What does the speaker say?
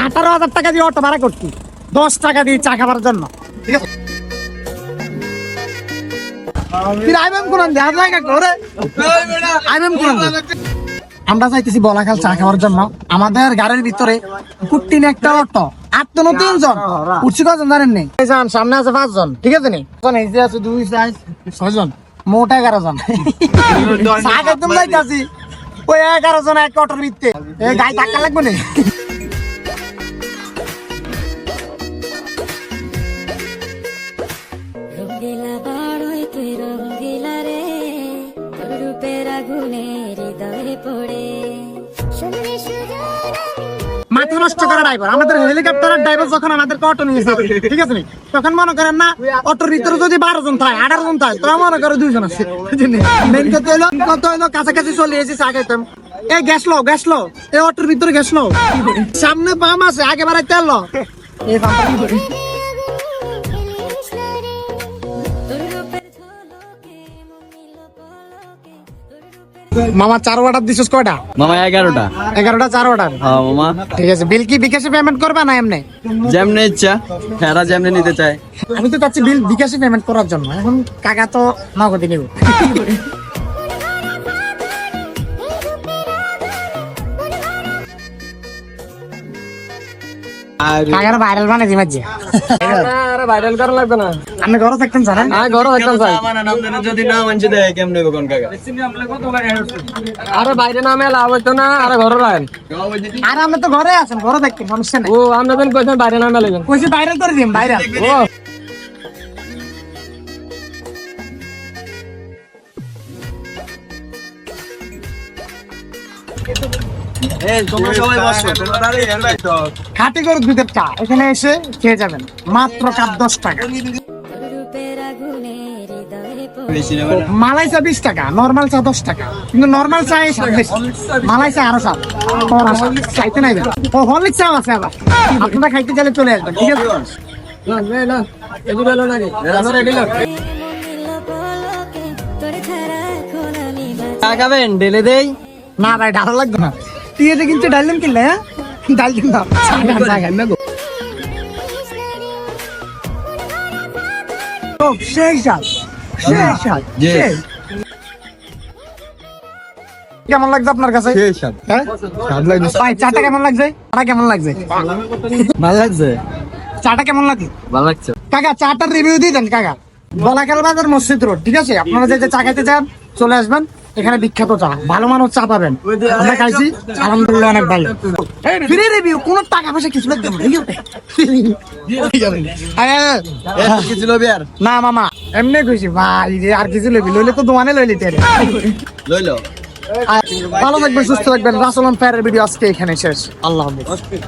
18,000 টাকা দিয়ে অটো ভাড়া করছি 10 টাকা দিয়ে চা খাবার জন্য, ঠিক আছে? আমরা চাইতেছি বলাখাল চা খাওয়ার জন্য। আমাদের গাড়ির ভিতরে কুট্টিন একটা অটো, 8-3 জন উঠছি। কজন জানেন নি? সামনে আছে 5 জন, ঠিক আছে নি? আছে 2, 4, 6 জন, মোট 11 জন। চা খাইতে যাইতেছি ওই 11 জন এক অটোর ভিতরে। গায়ে ধাক্কা লাগবে না? মাথা নষ্ট করা ড্রাইভার। আমাদের হেলিকপ্টারের ড্রাইভার যখন আমাদের অটো নিয়ে যাবে, ঠিক আছে, তখন মনে করেন না অটোর ভিতরে যদি 12 জন থাকে, 18 জন থাকে, তো মনে করে 2 জন আছে। মেন কথা হইলো কাছাকাছি চলে এসেছি চা খাইতাম। এই গ্যাস লো এই অটোর ভিতরে গ্যাস লো, সামনে পাম্প আছে, আগে বাড়াই তেল লো। এই মামা 4 অর্ডার দিছিস কয়টা? মামা 11টা 4 অর্ডার। হ্যাঁ মামা, ঠিক আছে। বিল কি বিকাশে পেমেন্ট করবা না এমনি? যেমনে ইচ্ছা, হেরা যেমনে নিতে চায়। আমি তো চাচ্ছি বিল বিকাশে পেমেন্ট করার জন্য। এখন কাকা তো নগদে নেব। কাকার ভাইরাল মানে জিমাজি। আরে ভাইরাল করা লাগবে না। আমি ঘরে থাকতাম জানেন? হ্যাঁ ঘরে থাকতাম স্যার। যদি না মানছে দেয় কেমনে কোন কাকা? আরে বাইরে নামে লাভ হইতো না, আরে ঘরে রাখেন। আর আমরা তো ঘরে আছেন, ঘরে থাকতাম, সমস্যা নাই। ও আমরা দেন কইছেন বাইরে নামে লাগেন। কইছি ভাইরাল করে দিম, ভাইরাল। ও খাটি গরুর দুধের চা এখানে এসে খেয়ে যাবেন, মাত্র কাপ 10 টাকা। মালাই চা 20 টাকা, নর্মাল চা 10 টাকা। কিন্তু নর্মাল চা মালাই চা আরো স্বাদ। খাইতে নাই ও হরলিক্স চা আছে আবার, আপনারা খাইতে গেলে চলে আসবেন, ঠিক আছে? খাবেন ঢেলে দেই না ভাই, ডাল লাগবে না। তুই এটা কিন্তু ডাইলেন কিনলে, হ্যাঁ ডাল কিনতে কেমন লাগছে আপনার কাছে? ভাই চাটা কেমন লাগছে? চাটা কেমন লাগছে? ভালো লাগছে। চাটা কেমন লাগছে? ভালো লাগছে কাকা। চাটার রিভিউ দিয়ে দেন কাকা। বলাকাল বাজার মসজিদ রোড, ঠিক আছে? আপনারা যে চা খাইতে চান চলে আসবেন, এখানে বিখ্যাত চা, ভালো মানের চা পাবেন। আমরা খাইছি, আলহামদুলিল্লাহ অনেক ভালো। ফ্রি রিভিউ, কোনো টাকা পয়সা কিছু লাগবে না মামা, এমনি কইছি ভাই যে আর কিছু লইবি, লইলে তো দোকানে লইলি তেরে। লইলো। ভালো থাকবেন, সুস্থ থাকবেন। রাসেল অন ফায়ারের ভিডিও আজকে এখানে শেষ। আল্লাহ হাফেজ।